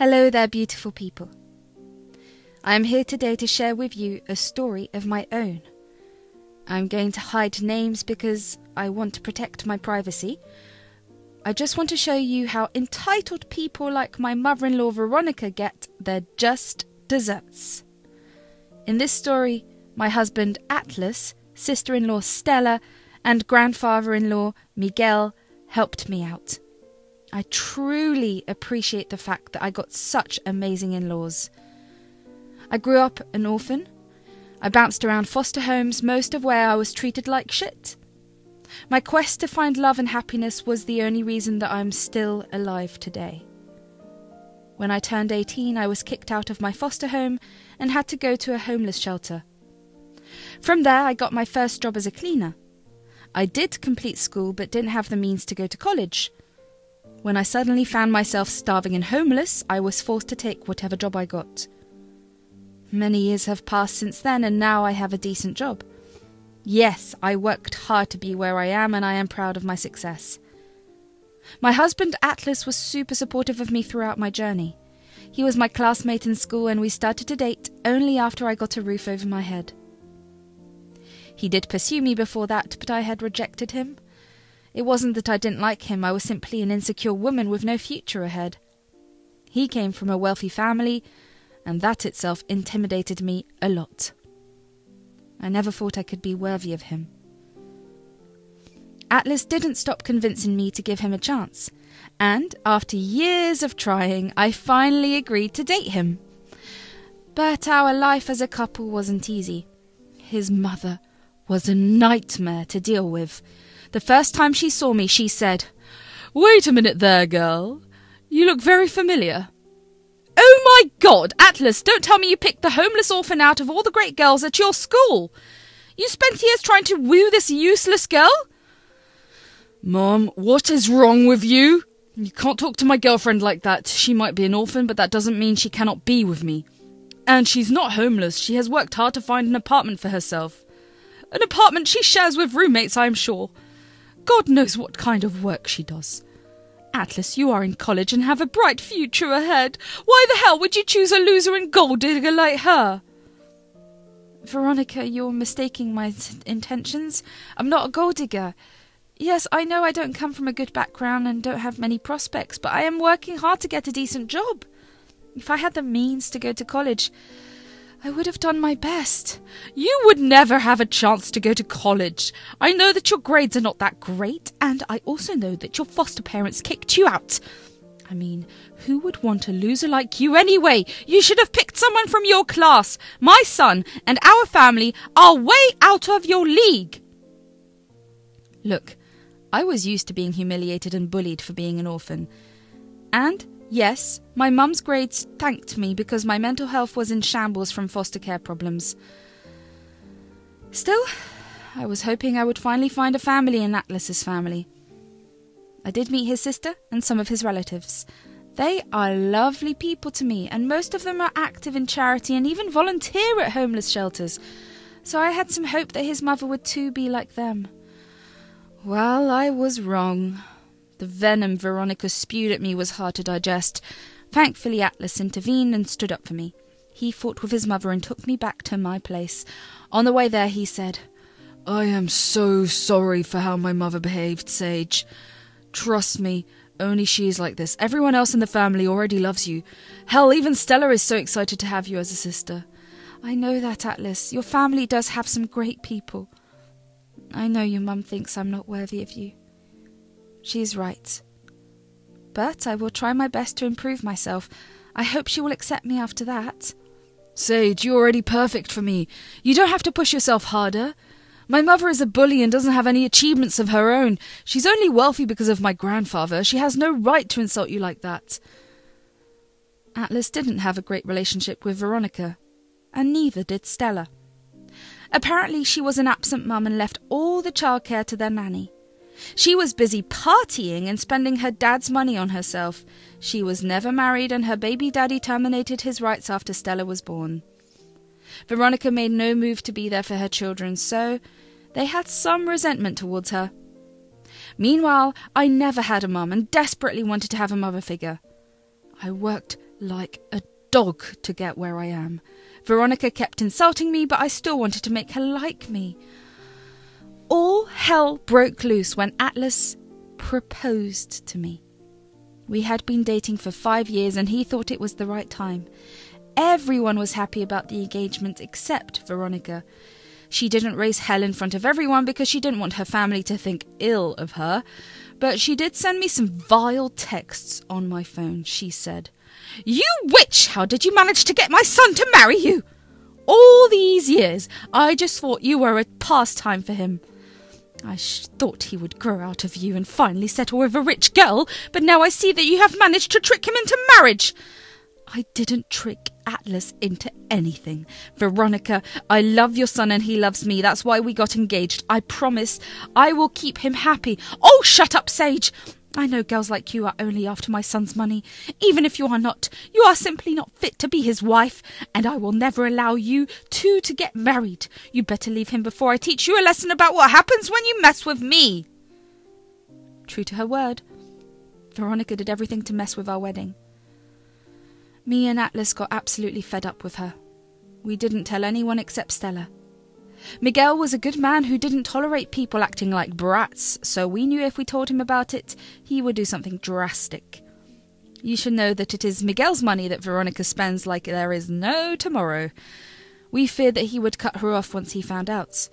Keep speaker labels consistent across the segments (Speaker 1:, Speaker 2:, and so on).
Speaker 1: Hello there, beautiful people. I am here today to share with you a story of my own. I'm going to hide names because I want to protect my privacy. I just want to show you how entitled people like my mother-in-law Veronica get their just desserts. In this story, my husband Atlas, sister-in-law Stella, and grandfather-in-law Miguel helped me out. I truly appreciate the fact that I got such amazing in-laws. I grew up an orphan. I bounced around foster homes, most of where I was treated like shit. My quest to find love and happiness was the only reason that I'm still alive today. When I turned 18, I was kicked out of my foster home and had to go to a homeless shelter. From there, I got my first job as a cleaner. I did complete school but didn't have the means to go to college. When I suddenly found myself starving and homeless, I was forced to take whatever job I got. Many years have passed since then, and now I have a decent job. Yes, I worked hard to be where I am, and I am proud of my success. My husband Atlas was super supportive of me throughout my journey. He was my classmate in school, and we started to date only after I got a roof over my head. He did pursue me before that, but I had rejected him. It wasn't that I didn't like him, I was simply an insecure woman with no future ahead. He came from a wealthy family, and that itself intimidated me a lot. I never thought I could be worthy of him. Atlas didn't stop convincing me to give him a chance, and after years of trying, I finally agreed to date him. But our life as a couple wasn't easy. His mother was a nightmare to deal with. The first time she saw me, she said, "Wait a minute there, girl. You look very familiar." "Oh my God, Atlas, don't tell me you picked the homeless orphan out of all the great girls at your school. You spent years trying to woo this useless girl?" "Mom, what is wrong with you? You can't talk to my girlfriend like that. She might be an orphan, but that doesn't mean she cannot be with me. And she's not homeless. She has worked hard to find an apartment for herself. An apartment she shares with roommates, I'm sure. God knows what kind of work she does. Atlas, you are in college and have a bright future ahead. Why the hell would you choose a loser and gold digger like her?" "Veronica, you're mistaking my intentions. I'm not a gold digger. Yes, I know I don't come from a good background and don't have many prospects, but I am working hard to get a decent job. If I had the means to go to college, I would have done my best." "You would never have a chance to go to college. I know that your grades are not that great, and I also know that your foster parents kicked you out. I mean, who would want a loser like you anyway? You should have picked someone from your class. My son and our family are way out of your league." Look, I was used to being humiliated and bullied for being an orphan. And yes, my mum's grades thanked me because my mental health was in shambles from foster care problems. Still, I was hoping I would finally find a family in Atlas's family. I did meet his sister and some of his relatives. They are lovely people to me, and most of them are active in charity and even volunteer at homeless shelters, so I had some hope that his mother would too be like them. Well, I was wrong. The venom Veronica spewed at me was hard to digest. Thankfully, Atlas intervened and stood up for me. He fought with his mother and took me back to my place. On the way there, he said, "I am so sorry for how my mother behaved, Sage. Trust me, only she is like this. Everyone else in the family already loves you. Hell, even Stella is so excited to have you as a sister." "I know that, Atlas. Your family does have some great people. I know your mum thinks I'm not worthy of you. She is right. But I will try my best to improve myself. I hope she will accept me after that." "Sage, you're already perfect for me. You don't have to push yourself harder. My mother is a bully and doesn't have any achievements of her own. She's only wealthy because of my grandfather. She has no right to insult you like that." Atlas didn't have a great relationship with Veronica, and neither did Stella. Apparently she was an absent mum and left all the childcare to their nanny. She was busy partying and spending her dad's money on herself. She was never married, and her baby daddy terminated his rights after Stella was born. Veronica made no move to be there for her children, so they had some resentment towards her. Meanwhile, I never had a mum and desperately wanted to have a mother figure. I worked like a dog to get where I am. Veronica kept insulting me, but I still wanted to make her like me. All hell broke loose when Atlas proposed to me. We had been dating for 5 years and he thought it was the right time. Everyone was happy about the engagement except Veronica. She didn't raise hell in front of everyone because she didn't want her family to think ill of her, but she did send me some vile texts on my phone. She said, "You witch! How did you manage to get my son to marry you? All these years, I just thought you were a pastime for him. I thought he would grow out of you and finally settle with a rich girl, but now I see that you have managed to trick him into marriage." I didn't trick Atlas into anything. Veronica, I love your son and he loves me. That's why we got engaged. I promise I will keep him happy. Oh, shut up, Sage. I know girls like you are only after my son's money. Even if you are not, you are simply not fit to be his wife, and I will never allow you two to get married. You better leave him before I teach you a lesson about what happens when you mess with me. True to her word, Veronica did everything to mess with our wedding. Me and Atlas got absolutely fed up with her. We didn't tell anyone except Stella. Miguel was a good man who didn't tolerate people acting like brats, so we knew if we told him about it, he would do something drastic. You should know that it is Miguel's money that Veronica spends like there is no tomorrow. We feared that he would cut her off once he found out.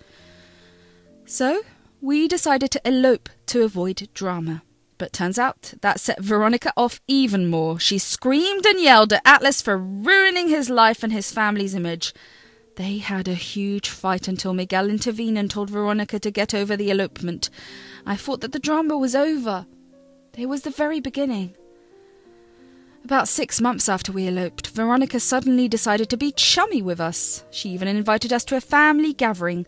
Speaker 1: So, we decided to elope to avoid drama. But turns out that set Veronica off even more. She screamed and yelled at Atlas for ruining his life and his family's image. They had a huge fight until Miguel intervened and told Veronica to get over the elopement. I thought that the drama was over. It was the very beginning. About 6 months after we eloped, Veronica suddenly decided to be chummy with us. She even invited us to a family gathering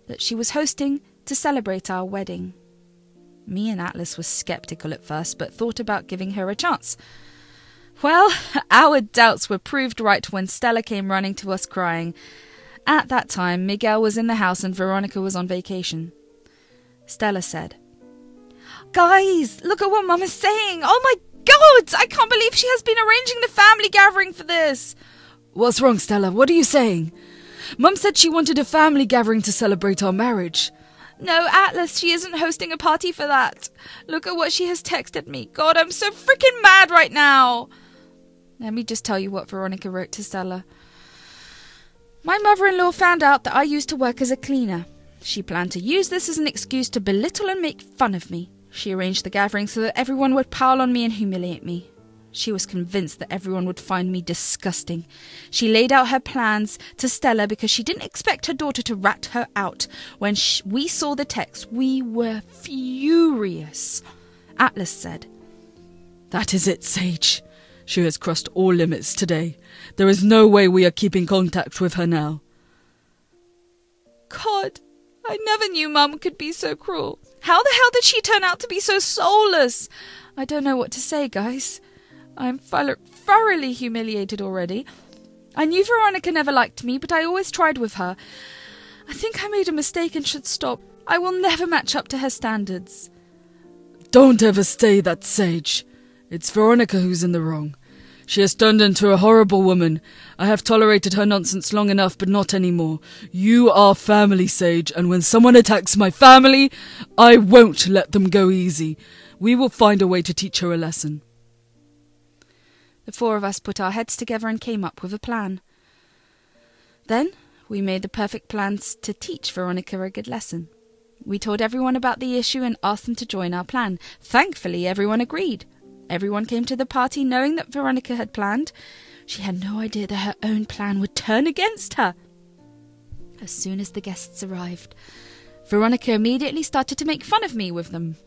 Speaker 1: that she was hosting to celebrate our wedding. Me and Atlas were sceptical at first, but thought about giving her a chance. Well, our doubts were proved right when Stella came running to us crying. At that time, Miguel was in the house and Veronica was on vacation. Stella said, "Guys, look at what Mum is saying. Oh my God, I can't believe she has been arranging the family gathering for this."
Speaker 2: "What's wrong, Stella? What are you saying?" "Mum said she wanted a family gathering to celebrate our marriage."
Speaker 1: "No, Atlas, she isn't hosting a party for that. Look at what she has texted me. God, I'm so freaking mad right now." Let me just tell you what Veronica wrote to Stella. "My mother-in-law found out that I used to work as a cleaner. She planned to use this as an excuse to belittle and make fun of me. She arranged the gathering so that everyone would pile on me and humiliate me. She was convinced that everyone would find me disgusting. She laid out her plans to Stella because she didn't expect her daughter to rat her out. When we saw the text, we were furious." Atlas said,
Speaker 2: "That is it, Sage. She has crossed all limits today. There is no way we are keeping contact with her now."
Speaker 1: God, I never knew Mum could be so cruel. How the hell did she turn out to be so soulless? I don't know what to say, guys. I'm thoroughly humiliated already. I knew Veronica never liked me, but I always tried with her. I think I made a mistake and should stop. I will never match up to her standards.
Speaker 2: "Don't ever say that, Sage. It's Veronica who's in the wrong. She has turned into a horrible woman. I have tolerated her nonsense long enough, but not anymore. You are family, Sage, and when someone attacks my family, I won't let them go easy. We will find a way to teach her a lesson."
Speaker 1: The 4 of us put our heads together and came up with a plan. Then we made the perfect plans to teach Veronica a good lesson. We told everyone about the issue and asked them to join our plan. Thankfully, everyone agreed. Everyone came to the party knowing that Veronica had planned. She had no idea that her own plan would turn against her. As soon as the guests arrived, Veronica immediately started to make fun of me with them.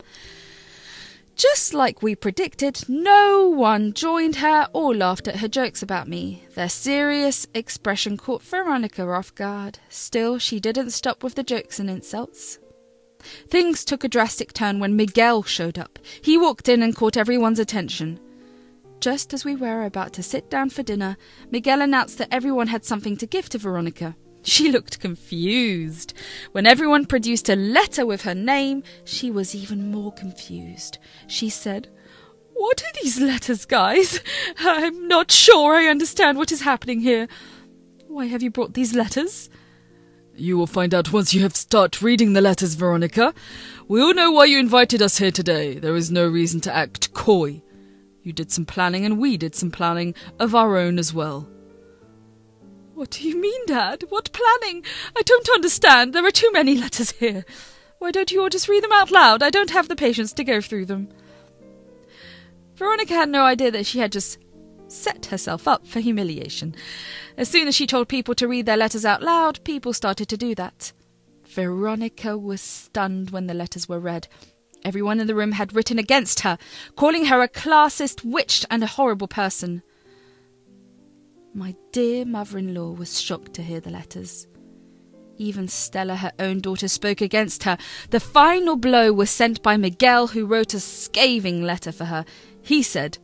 Speaker 1: Just like we predicted, no one joined her or laughed at her jokes about me. Their serious expression caught Veronica off guard. Still, she didn't stop with the jokes and insults. Things took a drastic turn when Miguel showed up. He walked in and caught everyone's attention. Just as we were about to sit down for dinner, Miguel announced that everyone had something to give to Veronica. She looked confused. When everyone produced a letter with her name, she was even more confused. She said, What are these letters, guys? I'm not sure I understand what is happening here. Why have you brought these letters?
Speaker 2: You will find out once you have start reading the letters, Veronica. We all know why you invited us here today. There is no reason to act coy. You did some planning and we did some planning of our own as well.
Speaker 1: What do you mean, Dad? What planning? I don't understand. There are too many letters here. Why don't you all just read them out loud? I don't have the patience to go through them. Veronica had no idea that she had just set herself up for humiliation. As soon as she told people to read their letters out loud, people started to do that. Veronica was stunned when the letters were read. Everyone in the room had written against her, calling her a classist, witch, and a horrible person. My dear mother-in-law was shocked to hear the letters. Even Stella, her own daughter, spoke against her. The final blow was sent by Miguel, who wrote a scathing letter for her. He said,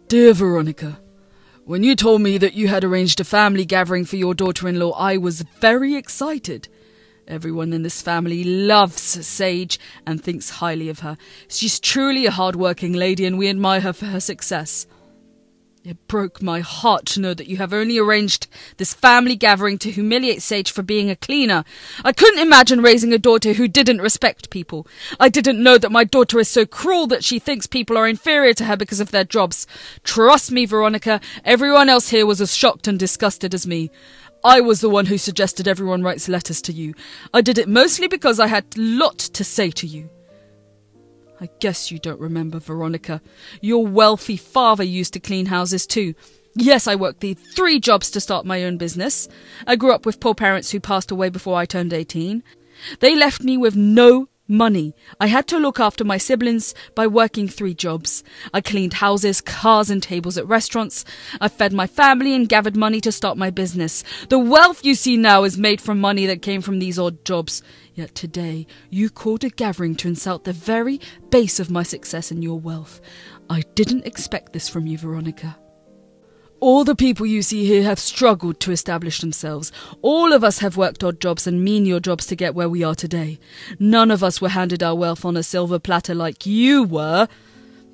Speaker 2: Dear Veronica, when you told me that you had arranged a family gathering for your daughter-in-law, I was very excited. Everyone in this family loves Sage and thinks highly of her. She's truly a hard-working lady and we admire her for her success. It broke my heart to know that you have only arranged this family gathering to humiliate Sage for being a cleaner. I couldn't imagine raising a daughter who didn't respect people. I didn't know that my daughter is so cruel that she thinks people are inferior to her because of their jobs. Trust me, Veronica, everyone else here was as shocked and disgusted as me. I was the one who suggested everyone writes letters to you. I did it mostly because I had a lot to say to you. I guess you don't remember, Veronica. Your wealthy father used to clean houses too. Yes, I worked the 3 jobs to start my own business. I grew up with poor parents who passed away before I turned 18. They left me with no money. I had to look after my siblings by working 3 jobs. I cleaned houses, cars and tables at restaurants. I fed my family and gathered money to start my business. The wealth you see now is made from money that came from these odd jobs. Yet today you called a gathering to insult the very base of my success and your wealth. I didn't expect this from you, Veronica. All the people you see here have struggled to establish themselves. All of us have worked odd jobs and menial jobs to get where we are today. None of us were handed our wealth on a silver platter like you were.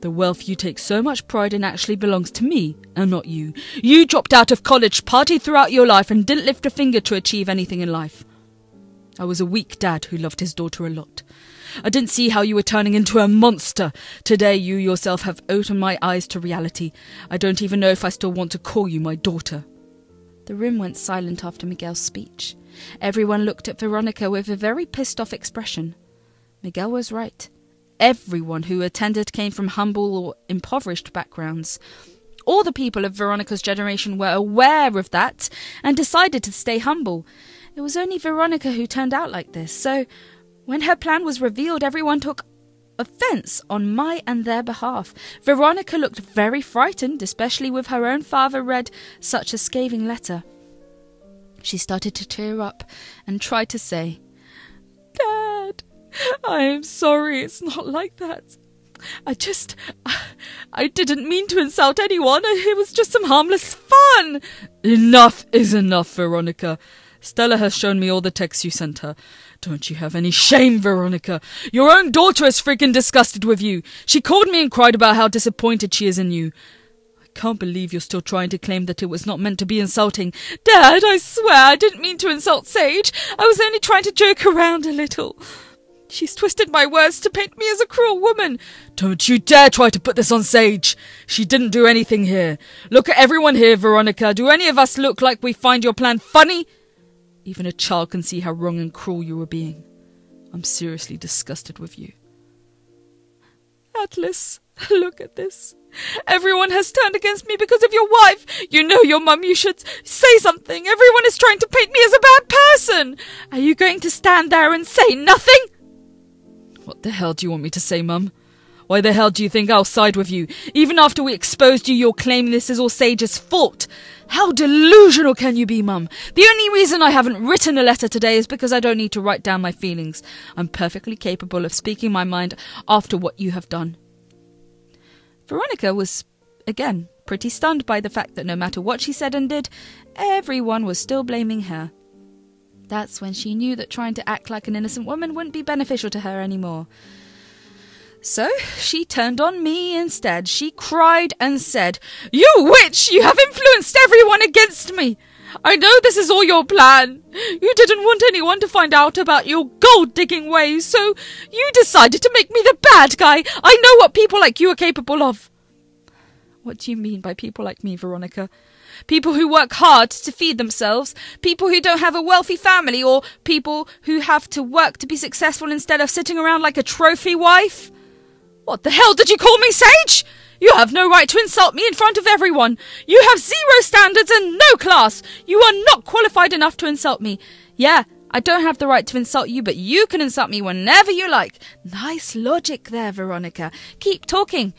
Speaker 2: The wealth you take so much pride in actually belongs to me and not you. You dropped out of college, partied throughout your life and didn't lift a finger to achieve anything in life. I was a weak dad who loved his daughter a lot. I didn't see how you were turning into a monster. Today you yourself have opened my eyes to reality. I don't even know if I still want to call you my daughter. The room went silent after Miguel's speech. Everyone looked at Veronica with a very pissed-off expression. Miguel was right. Everyone who attended came from humble or impoverished backgrounds. All the people of Veronica's generation were aware of that and decided to stay humble. It was only Veronica who turned out like this, so when her plan was revealed, everyone took offence on my and their behalf. Veronica looked very frightened, especially with her own father read such a scathing letter. She started to tear up and tried to say, Dad, I am sorry, it's not like that. I didn't mean to insult anyone. It was just some harmless fun. Enough is enough, Veronica. Stella has shown me all the texts you sent her. Don't you have any shame, Veronica? Your own daughter is freaking disgusted with you. She called me and cried about how disappointed she is in you. I can't believe you're still trying to claim that it was not meant to be insulting.
Speaker 1: Dad, I swear I didn't mean to insult Sage. I was only trying to joke around a little. She's twisted my words to paint me as a cruel woman.
Speaker 2: Don't you dare try to put this on Sage. She didn't do anything here. Look at everyone here, Veronica. Do any of us look like we find your plan funny? Even a child can see how wrong and cruel you were being. I'm seriously disgusted with you.
Speaker 1: Atlas, look at this. Everyone has turned against me because of your wife. You know your mum, you should say something. Everyone is trying to paint me as a bad person. Are you going to stand there and say nothing?
Speaker 2: What the hell do you want me to say, Mum? Why the hell do you think I'll side with you? Even after we exposed you, you're claiming this is all Sage's fault. How delusional can you be, Mum? The only reason I haven't written a letter today is because I don't need to write down my feelings. I'm perfectly capable of speaking my mind after what you have done. Veronica was, again, pretty stunned by the fact that no matter what she said and did, everyone was still blaming her. That's when she knew that trying to act like an innocent woman wouldn't be beneficial to her anymore.
Speaker 1: So she turned on me instead. She cried and said, "You witch! You have influenced everyone against me! I know this is all your plan. You didn't want anyone to find out about your gold-digging ways, so you decided to make me the bad guy. I know what people like you are capable of." What do you mean by people like me, Veronica? People who work hard to feed themselves, people who don't have a wealthy family, or people who have to work to be successful instead of sitting around like a trophy wife? What the hell did you call me, Sage? You have no right to insult me in front of everyone. You have 0 standards and no class. You are not qualified enough to insult me. Yeah, I don't have the right to insult you, but you can insult me whenever you like. Nice logic there, Veronica. Keep talking.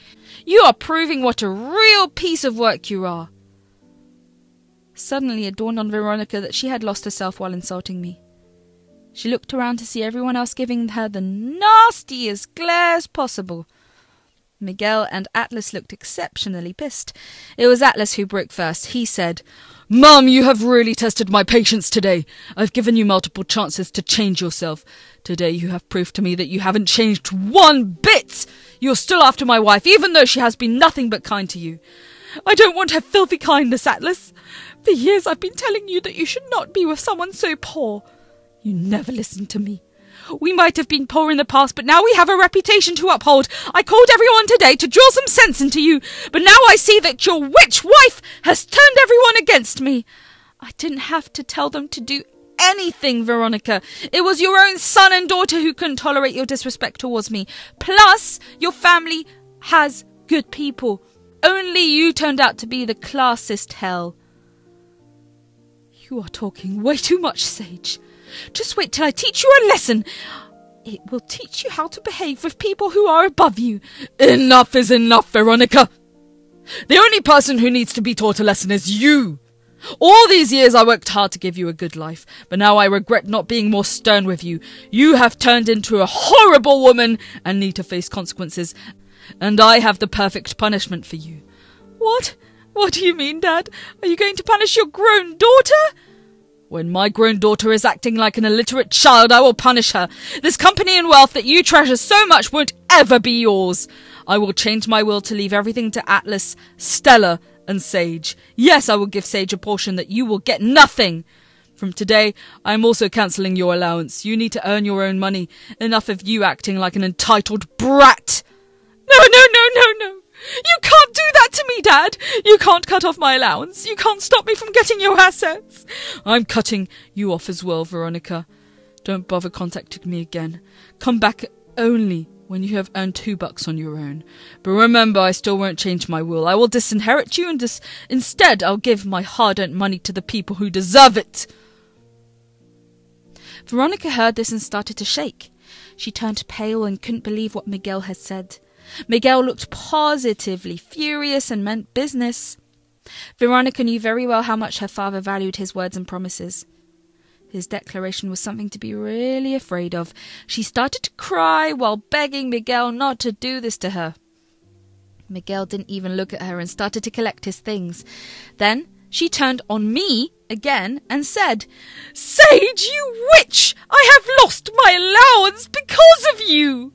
Speaker 1: You are proving what a real piece of work you are. Suddenly it dawned on Veronica that she had lost herself while insulting me. She looked around to see everyone else giving her the nastiest glares possible. Miguel and Atlas looked exceptionally pissed. It was Atlas who broke first. He said, "Mum, you have really tested my patience today. I've given you multiple chances to change yourself. Today you have proved to me that you haven't changed one bit. You're still after my wife, even though she has been nothing but kind to you." "I don't want her filthy kindness, Atlas. For years I've been telling you that you should not be with someone so poor. You never listened to me. We might have been poor in the past, but now we have a reputation to uphold. I called everyone today to draw some sense into you, but now I see that your witch wife has turned everyone against me." "I didn't have to tell them to do anything, Veronica. It was your own son and daughter who couldn't tolerate your disrespect towards me. Plus, your family has good people. Only you turned out to be the classist hell." "You are talking way too much, Sage. Just wait till I teach you a lesson. It will teach you how to behave with people who are above you."
Speaker 2: Enough is enough, Veronica. The only person who needs to be taught a lesson is you. All these years I worked hard to give you a good life, but now I regret not being more stern with you. You have turned into a horrible woman and need to face consequences, and I have the perfect punishment for you.
Speaker 1: What? What do you mean, Dad? Are you going to punish your grown daughter?
Speaker 2: When my grown daughter is acting like an illiterate child, I will punish her. This company and wealth that you treasure so much won't ever be yours. I will change my will to leave everything to Atlas, Stella, and Sage. Yes, I will give Sage a portion that you will get nothing. From today, I am also cancelling your allowance. You need to earn your own money. Enough of you acting like an entitled brat.
Speaker 1: No. You can't do that to me, Dad. You can't cut off my allowance. You can't stop me from getting your assets.
Speaker 2: I'm cutting you off as well, Veronica. Don't bother contacting me again. Come back only when you have earned $2 on your own. But remember, I still won't change my will. I will disinherit you, and instead I'll give my hard-earned money to the people who deserve it.
Speaker 1: Veronica heard this and started to shake. She turned pale and couldn't believe what Miguel had said. Miguel looked positively furious and meant business. Veronica knew very well how much her father valued his words and promises. His declaration was something to be really afraid of. She started to cry while begging Miguel not to do this to her. Miguel didn't even look at her and started to collect his things. Then she turned on me again and said, "Sage, you witch! I have lost my allowance because of you!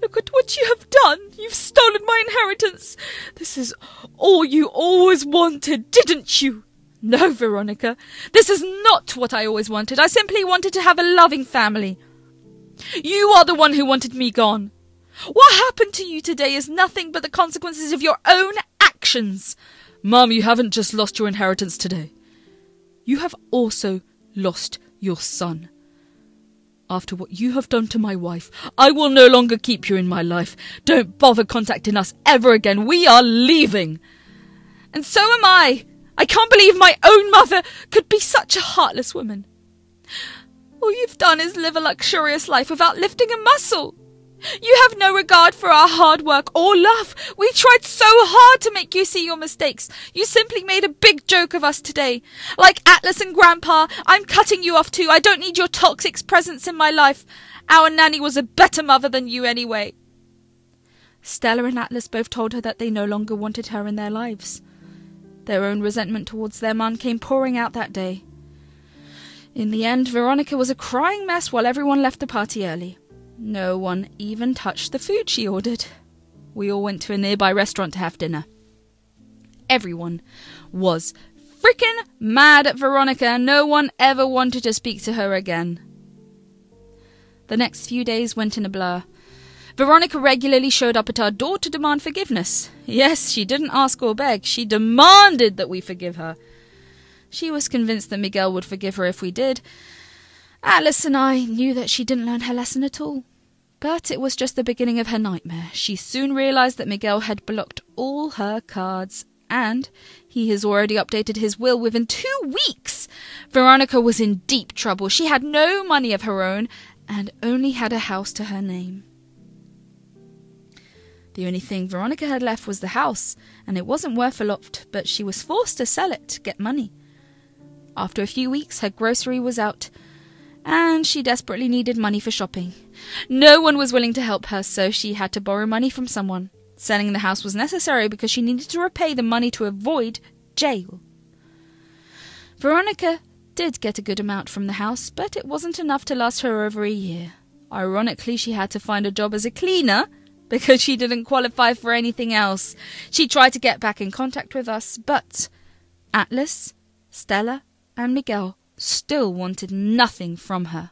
Speaker 1: Look at what you have done. You've stolen my inheritance. This is all you always wanted, didn't you?" "No, Veronica. This is not what I always wanted. I simply wanted to have a loving family. You are the one who wanted me gone. What happened to you today is nothing but the consequences of your own actions."
Speaker 2: Mum, you haven't just lost your inheritance today. You have also lost your son. After what you have done to my wife, I will no longer keep you in my life. Don't bother contacting us ever again. We are leaving.
Speaker 1: And so am I. I can't believe my own mother could be such a heartless woman. All you've done is live a luxurious life without lifting a muscle. You have no regard for our hard work or love. We tried so hard to make you see your mistakes. You simply made a big joke of us today. Like Atlas and Grandpa, I'm cutting you off too. I don't need your toxic presence in my life. Our nanny was a better mother than you anyway. Stella and Atlas both told her that they no longer wanted her in their lives. Their own resentment towards their mum came pouring out that day. In the end, Veronica was a crying mess while everyone left the party early. No one even touched the food she ordered. We all went to a nearby restaurant to have dinner. Everyone was freaking mad at Veronica, and no one ever wanted to speak to her again. The next few days went in a blur. Veronica regularly showed up at our door to demand forgiveness. Yes, she didn't ask or beg. She demanded that we forgive her. She was convinced that Miguel would forgive her if we did. Atlas and I knew that she didn't learn her lesson at all. But it was just the beginning of her nightmare. She soon realized that Miguel had blocked all her cards, and he has already updated his will within 2 weeks. Veronica was in deep trouble. She had no money of her own and only had a house to her name. The only thing Veronica had left was the house, and it wasn't worth a lot, but she was forced to sell it to get money. After a few weeks, her grocery was out, and she desperately needed money for shopping. No one was willing to help her, so she had to borrow money from someone. Selling the house was necessary because she needed to repay the money to avoid jail. Veronica did get a good amount from the house, but it wasn't enough to last her over a year. Ironically, she had to find a job as a cleaner because she didn't qualify for anything else. She tried to get back in contact with us, but Atlas, Stella, and Miguel still wanted nothing from her.